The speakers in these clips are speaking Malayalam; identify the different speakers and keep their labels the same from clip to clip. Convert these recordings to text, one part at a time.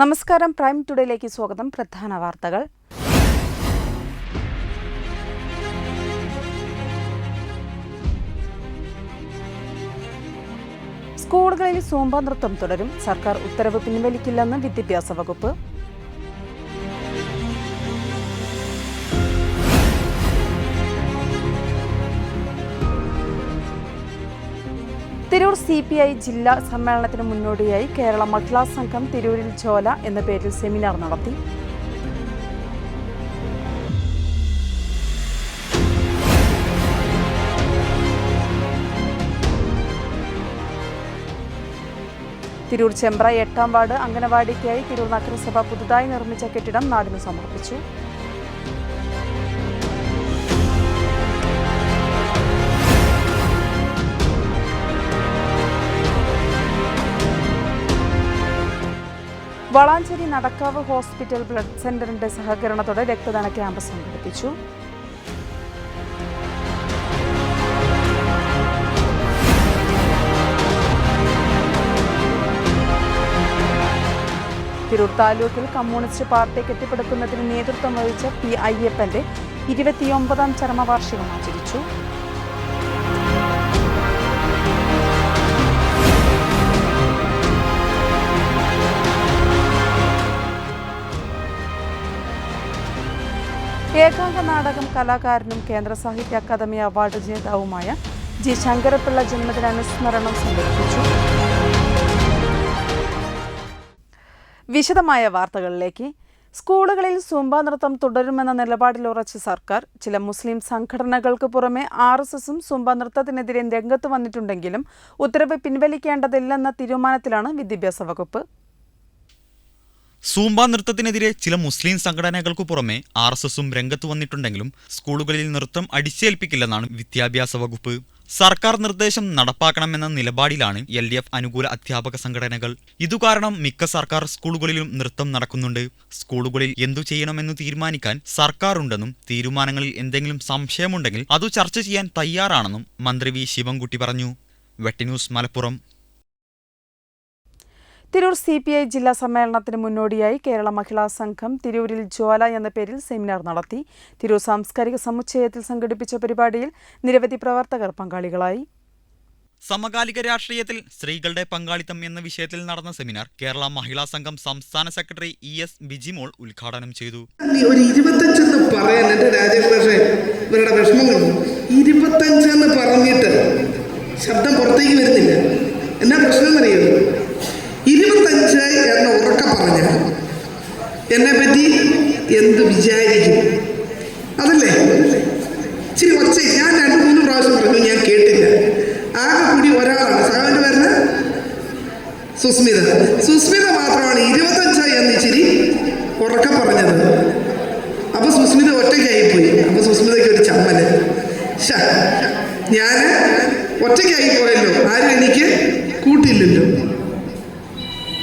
Speaker 1: നമസ്കാരം. പ്രൈം ടുഡേയിലേക്ക് സ്വാഗതം. പ്രധാന വാർത്തകൾ. സ്കൂളുകളിൽ സൂംബ നൃത്തം തുടരും. സർക്കാർ ഉത്തരവ് പിൻവലിക്കില്ലെന്ന് വിദ്യാഭ്യാസ വകുപ്പ്. തിരൂർ CPI ജില്ലാ സമ്മേളനത്തിന് മുന്നോടിയായി കേരള മഹിളാ സംഘം തിരൂരിൽ ജോല എന്ന പേരിൽ സെമിനാർ നടത്തി. തിരൂർ ചെമ്പ്ര 8ാം വാർഡ് അംഗനവാടിക്കായി തിരൂർ നഗരസഭ പുതുതായി നിർമ്മിച്ച കെട്ടിടം നാടിന് സമർപ്പിച്ചു. വളാഞ്ചേരി നടക്കാവ് ഹോസ്പിറ്റൽ ബ്ലഡ് സെന്ററിന്റെ സഹകരണത്തോടെ രക്തദാന ക്യാമ്പ് സംഘടിപ്പിച്ചു. തിരൂർ താലൂക്കിൽ കമ്മ്യൂണിസ്റ്റ് പാർട്ടി കെട്ടിപ്പടുക്കുന്നതിന് നേതൃത്വം വഹിച്ച P. അയ്യപ്പന്റെ 29ാം ചരമവാർഷികം ആചരിച്ചു. ഏകാംഗ നാടകം കലാകാരനും കേന്ദ്ര സാഹിത്യ അക്കാദമി അവാർഡ് ജേതാവുമായ G. ശങ്കരപ്പിള്ള ജന്മദിനാനുസ്മരണം സംഘടിപ്പിച്ചു. വിശദമായ വാർത്തകളിലേക്ക്. സ്കൂളുകളിൽ സൂംബ നൃത്തം തുടരുമെന്ന നിലപാടിലുറച്ച സർക്കാർ ചില മുസ്ലിം സംഘടനകൾക്ക് പുറമെ RSSും സൂംബ നൃത്തത്തിനെതിരെ രംഗത്ത് വന്നിട്ടുണ്ടെങ്കിലും ഉത്തരവ് പിൻവലിക്കേണ്ടതില്ലെന്ന തീരുമാനത്തിലാണ് വിദ്യാഭ്യാസ വകുപ്പ്.
Speaker 2: സൂംബ നൃത്തത്തിനെതിരെ ചില മുസ്ലിം സംഘടനകൾക്കു പുറമെ RSSും രംഗത്ത് വന്നിട്ടുണ്ടെങ്കിലും സ്കൂളുകളിൽ നൃത്തം അടിച്ചേൽപ്പിക്കില്ലെന്നാണ് വിദ്യാഭ്യാസ വകുപ്പ്. സർക്കാർ നിർദ്ദേശം നടപ്പാക്കണമെന്ന നിലപാടിലാണ് LDF അനുകൂല അധ്യാപക സംഘടനകൾ. ഇതുകാരണം മിക്ക സർക്കാർ സ്കൂളുകളിലും നൃത്തം നടക്കുന്നുണ്ട്. സ്കൂളുകളിൽ എന്തു ചെയ്യണമെന്ന് തീരുമാനിക്കാൻ സർക്കാരുണ്ടെന്നും തീരുമാനങ്ങളിൽ എന്തെങ്കിലും സംശയമുണ്ടെങ്കിൽ അതു ചർച്ച ചെയ്യാൻ തയ്യാറാണെന്നും മന്ത്രി V. ശിവൻകുട്ടി പറഞ്ഞു. വെട്ടിന്യൂസ് മലപ്പുറം.
Speaker 1: തിരൂർ CPI ജില്ലാ സമ്മേളനത്തിന് മുന്നോടിയായി കേരള മഹിളാ സംഘം തിരൂരിൽ ജ്വാല എന്ന പേരിൽ സെമിനാർ നടത്തി. തിരൂർ സാംസ്കാരിക സമുച്ചയത്തിൽ സംഘടിപ്പിച്ച പരിപാടിയിൽ നിരവധി പ്രവർത്തകർ പങ്കാളികളായി.
Speaker 2: സമകാലിക രാഷ്ട്രീയത്തിൽ സ്ത്രീകളുടെ പങ്കാളിത്തം എന്ന വിഷയത്തിൽ നടന്ന സെമിനാർ കേരള മഹിളാ സംഘം സംസ്ഥാന സെക്രട്ടറി ES ബിജിമോൾ ഉദ്ഘാടനം ചെയ്തു.
Speaker 3: ഒരു 25 പറയാൻ എന്റെ രാജേഷ് ഇവരുടെ വിഷമങ്ങൾ 25 പറഞ്ഞിട്ട് ശബ്ദം പുറത്തേക്ക് വരുന്നില്ല. എന്നാ പ്രശ്നം അറിയോ? 25 എന്ന് ഉറക്കെ പറഞ്ഞ എന്നെ പറ്റി എന്ത് വിചാരിക്കും? അതല്ലേ ഇച്ചിരി ഒച്ച. ഞാൻ 2-3 പ്രാവശ്യം പറഞ്ഞു, ഞാൻ കേട്ടില്ല. ആകെ കൂടി ഒരാളാണ്, സാറിന്റെ പേര് സുസ്മിത മാത്രമാണ് 25 എന്ന് ഇച്ചിരി ഉറക്കെ പറഞ്ഞത്. അപ്പൊ സുസ്മിത ഒറ്റയ്ക്കായിപ്പോയി. അപ്പൊ സുസ്മിതയ്ക്ക് ഒരു ചമ്മല്. ഞാൻ ഒറ്റയ്ക്കായിപ്പോയല്ലോ, ആരും എനിക്ക് കൂട്ടില്ലല്ലോ.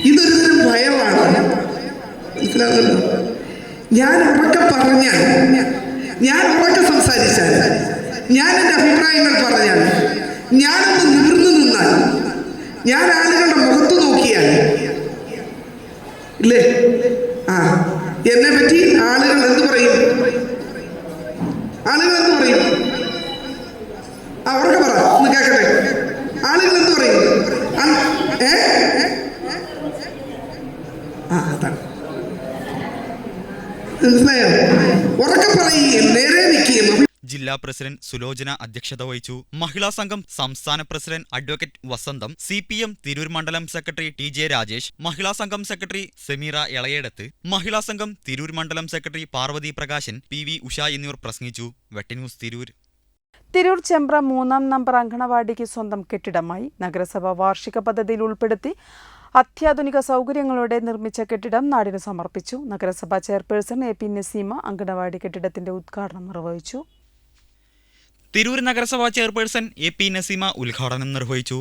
Speaker 3: ഇതൊരു തരം ഭയമാണ്, മനസ്സിലാവുന്നല്ലോ. ഞാൻ ഉറക്കെ പറഞ്ഞാൽ, ഞാൻ ഉറക്കെ സംസാരിച്ചാൽ, ഞാൻ എൻ്റെ അഭിപ്രായങ്ങൾ പറഞ്ഞാൽ, ഞാനൊന്ന് നിവർന്നു നിന്നാൽ, ഞാൻ ആളുകളുടെ മുഖത്ത് നോക്കിയാൽ ഇല്ലേ, എന്നെ പറ്റി ആളുകൾ എന്ത് പറയും? ആളുകൾ എന്ത് പറയും? ഉറക്കെ പറ, ഒന്ന് കേൾക്കട്ടെ. ആളുകൾ എന്ത് പറയും? അതാണ് മനസ്സിലായോ? ഉറക്കെ പറയുകയും നേരെ നിൽക്കുകയും.
Speaker 2: ജില്ലാ പ്രസിഡന്റ് സുലോചന അധ്യക്ഷത വഹിച്ചു. മഹിളാ സംഘം സംസ്ഥാന പ്രസിഡന്റ് അഡ്വക്കേറ്റ് വസന്തം, CPM തിരൂർ മണ്ഡലം സെക്രട്ടറി TJ രാജേഷ്, മഹിളാ സംഘം സെക്രട്ടറി സെമീറ എളയേടത്ത്, മഹിളാ സംഘം തിരൂർ മണ്ഡലം സെക്രട്ടറി പാർവതി പ്രകാശൻ, PV ഉഷ എന്നിവർ പ്രസംഗിച്ചു. വെട്ടിന്യൂസ് തിരൂർ.
Speaker 1: തിരൂർ ചെമ്പ്ര 3ാം നമ്പർ അംഗനവാടിക്ക് സ്വന്തം കെട്ടിടമായി. നഗരസഭ വാർഷിക പദ്ധതിയിൽ ഉൾപ്പെടുത്തി അത്യാധുനിക സൗകര്യങ്ങളോടെ നിർമ്മിച്ച കെട്ടിടം നാടിന് സമർപ്പിച്ചു. നഗരസഭാ ചെയർപേഴ്സൺ AP നസീമ അംഗനവാടി കെട്ടിടത്തിന്റെ ഉദ്ഘാടനം നിർവഹിച്ചു.
Speaker 2: തിരൂർ നഗരസഭാ ചെയർപേഴ്സൺ AP നസീമ ഉദ്ഘാടനം നിർവഹിച്ചു.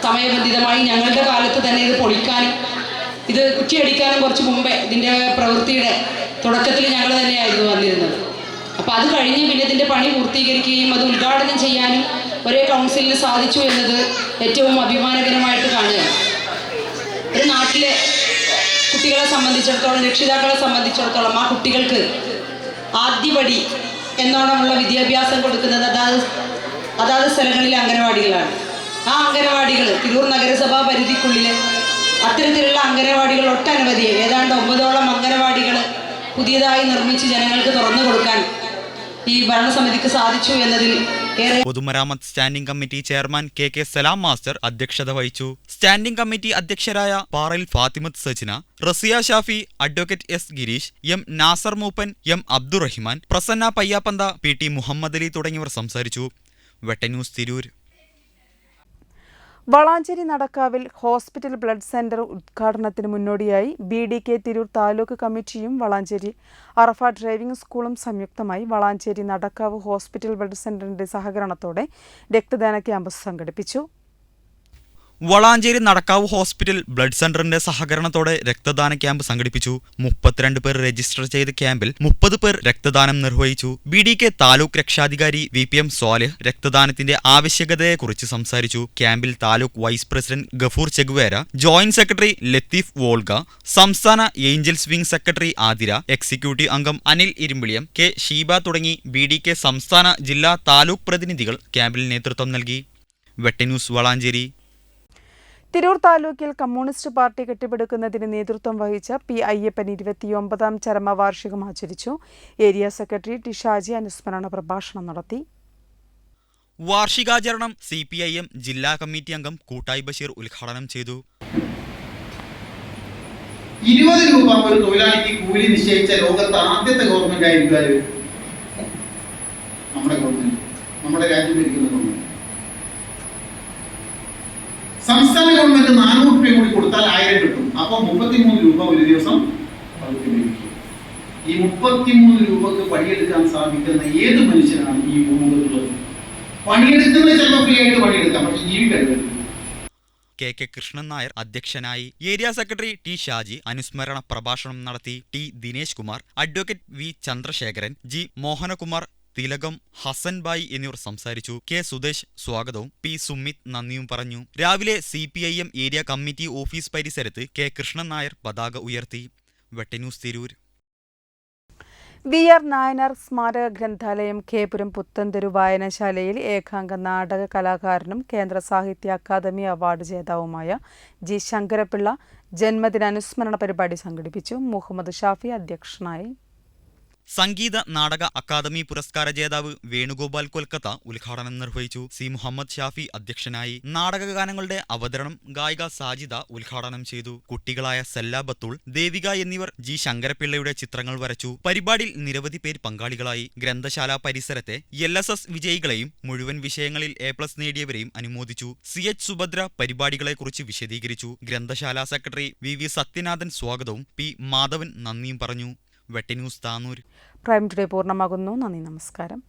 Speaker 4: സമയബന്ധിതമായി ഞങ്ങളുടെ കാലത്ത് തന്നെ ഇത് പൊളിക്കാനും ഇത് കുറ്റിയടിക്കാനും കുറച്ച് മുമ്പേ ഇതിൻ്റെ പ്രവൃത്തിയുടെ തുടക്കത്തിൽ ഞങ്ങൾ തന്നെയായിരുന്നു വന്നിരുന്നത്. അപ്പോൾ അത് കഴിഞ്ഞ് പിന്നെ ഇതിൻ്റെ പണി പൂർത്തീകരിക്കുകയും അത് ഉദ്ഘാടനം ചെയ്യാനും ഒരേ കൗൺസിലിന് സാധിച്ചു എന്നത് ഏറ്റവും അഭിമാനകരമായിട്ട് കാണുകയാണ്. ഒരു നാട്ടിലെ കുട്ടികളെ സംബന്ധിച്ചിടത്തോളം, രക്ഷിതാക്കളെ സംബന്ധിച്ചിടത്തോളം ആ കുട്ടികൾക്ക് ആദ്യപടി എന്നോണമുള്ള വിദ്യാഭ്യാസം കൊടുക്കുന്നത് അതാത് സ്ഥലങ്ങളിലെ അംഗനവാടികളാണ്. ആ അംഗനവാടികൾ തിരൂർ നഗരസഭാ പരിധിക്കുള്ളിൽ അത്തരത്തിലുള്ള അംഗനവാടികൾ ഒട്ടനവധി, ഏതാണ്ട് 9ഓളം അംഗനവാടികൾ പുതിയതായി നിർമ്മിച്ച് ജനങ്ങൾക്ക് തുറന്നു കൊടുക്കാൻ ഈ ഭരണസമിതിക്ക് സാധിച്ചു എന്നതിൽ ഏറെ.
Speaker 2: പൊതുമരാമത്ത് standing committee chairman K Salam master അധ്യക്ഷത വഹിച്ചു. സ്റ്റാൻഡിംഗ് കമ്മിറ്റി അധ്യക്ഷരായ Parayil Fathimath Sajna, Rasiya Shafi, advocate S Girish, M Nasar Moopan, M Abdurahiman, Prasanna Payyappantha, PT Muhammad Ali തുടങ്ങിയവർ സംസാരിച്ചു. വെട്ടന്യൂസ് തിരൂർ.
Speaker 1: വളാഞ്ചേരി നടക്കാവിൽ ഹോസ്പിറ്റൽ ബ്ലഡ് സെന്റർ ഉദ്ഘാടനത്തിന് മുന്നോടിയായി BDK തിരൂർ താലൂക്ക് കമ്മിറ്റിയും വളാഞ്ചേരി അറഫ ഡ്രൈവിംഗ് സ്കൂളും സംയുക്തമായി വളാഞ്ചേരി നടക്കാവ് ഹോസ്പിറ്റൽ ബ്ലഡ് സെന്ററിന്റെ സഹകരണത്തോടെ രക്തദാന ക്യാമ്പ് സംഘടിപ്പിച്ചു.
Speaker 2: വളാഞ്ചേരി നടക്കാവ് ഹോസ്പിറ്റൽ ബ്ലഡ് സെന്ററിന്റെ സഹകരണത്തോടെ രക്തദാന ക്യാമ്പ് സംഘടിപ്പിച്ചു. 32 പേർ രജിസ്റ്റർ ചെയ്ത ക്യാമ്പിൽ 30 പേർ രക്തദാനം നിർവഹിച്ചു. BDK താലൂക്ക് രക്ഷാധികാരി VPM സ്വാലിഹ് രക്തദാനത്തിന്റെ ആവശ്യകതയെക്കുറിച്ച് സംസാരിച്ചു. ക്യാമ്പിൽ taluk vice president Gafoor Che Guevara, joint secretary Latheef Volga, സംസ്ഥാന angels wing secretary Athira, executive അംഗം അനിൽ ഇരുമ്പിളിയം, K ഷീബ തുടങ്ങി BDK സംസ്ഥാന ജില്ലാ താലൂക്ക് പ്രതിനിധികൾ ക്യാമ്പിൽ നേതൃത്വം നൽകി. വെട്ടന്യൂസ് വളാഞ്ചേരി.
Speaker 1: തിരൂർ താലൂക്കിൽ കമ്മ്യൂണിസ്റ്റ് പാർട്ടി കെട്ടിപ്പടുക്കുന്നതിന് നേതൃത്വം വഹിച്ച P അയ്യപ്പൻ 29ാം ചരമവാർഷികം ആചരിച്ചു. ഏരിയ സെക്രട്ടറി T ഷാജി അനുസ്മരണ പ്രഭാഷണം നടത്തി.
Speaker 2: വാർഷികാചരണം CPIM ജില്ലാ കമ്മിറ്റി അംഗം കൂട്ടായി ബഷീർ ഉദ്ഘാടനം ചെയ്തു.
Speaker 5: 20 രൂപ ഒരു തൊഴിലാളിക്ക് കൂലി നിശ്ചയിച്ച ലോകത്തെ ആദ്യത്തെ ഗവൺമെന്റ് ആയിരിക്കും നമ്മുടെ ഗവൺമെന്റ്, നമ്മുടെ രാജ്യം ഭരിക്കുന്ന ഗവൺമെന്റ്. സംസ്ഥാന ഗവൺമെന്റ് 400 രൂപ കൂടി കൊടുത്താൽ 1000 കിട്ടും. അപ്പോൾ 33 രൂപ ഒരു ദിവസം അവർക്ക് ലഭിക്കും. ഈ 33 രൂപക്ക് പണിയെടുക്കാൻ സാധിക്കുന്ന ഏത് മനുഷ്യനാണ് ഈ ഭൂമുഖത്തുള്ളത്? പണിയെടുക്കുന്നത് ചിലപ്പോൾ ഫ്രീ ആയിട്ട് പണിയെടുക്കാം, പക്ഷെ ജീവിക്കരുത്.
Speaker 2: K കൃഷ്ണൻ നായർ അധ്യക്ഷനായി. ഏരിയ സെക്രട്ടറി T ഷാജി അനുസ്മരണ പ്രഭാഷണം നടത്തി. T Dinesh Kumar, advocate V Chandrasekharan, G Mohanakumar, Thilakam, Hasan ബായി എന്നിവർ സംസാരിച്ചു. K സുദേശ് സ്വാഗതവും P സുമിത് നന്ദിയും പറഞ്ഞു. രാവിലെ CPIM ഏരിയ കമ്മിറ്റി ഓഫീസ് പരിസരത്ത് K കൃഷ്ണൻ നായർ പതാക ഉയർത്തി. വെട്ടന്യൂസ് തിരൂർ.
Speaker 1: VR നായനാർ സ്മാരക ഗ്രന്ഥാലയം കേപുരം പുത്തൻതെരു വായനശാലയിൽ ഏകാംഗ നാടക കലാകാരനും കേന്ദ്ര സാഹിത്യ അക്കാദമി അവാർഡ് ജേതാവുമായ G ശങ്കരപിള്ള ജന്മദിനാനുസ്മരണ പരിപാടി സംഘടിപ്പിച്ചു. മുഹമ്മദ് ഷാഫി അധ്യക്ഷനായി.
Speaker 2: സംഗീത നാടക അക്കാദമി പുരസ്കാര ജേതാവ് വേണുഗോപാൽ കൊൽക്കത്ത ഉദ്ഘാടനം നിർവഹിച്ചു. C മുഹമ്മദ് ഷാഫി അധ്യക്ഷനായി. നാടകഗാനങ്ങളുടെ അവതരണം ഗായിക സാജിദ ഉദ്ഘാടനം ചെയ്തു. കുട്ടികളായ സെല്ല ബത്തുൾ, ദേവിക എന്നിവർ G ശങ്കരപിള്ളയുടെ ചിത്രങ്ങൾ വരച്ചു. പരിപാടിയിൽ നിരവധി പേർ പങ്കാളികളായി. ഗ്രന്ഥശാല പരിസരത്തെ LSS വിജയികളെയും മുഴുവൻ വിഷയങ്ങളിൽ A+ നേടിയവരെയും അനുമോദിച്ചു. CH സുഭദ്ര പരിപാടികളെക്കുറിച്ച് വിശദീകരിച്ചു. ഗ്രന്ഥശാല സെക്രട്ടറി VV സത്യനാഥൻ സ്വാഗതവും P മാധവൻ നന്ദിയും പറഞ്ഞു. വെട്ടന്യൂസ് താനൂർ.
Speaker 1: പ്രൈം ടുഡേ പൂർണ്ണമാകുന്നു. നന്ദി, നമസ്കാരം.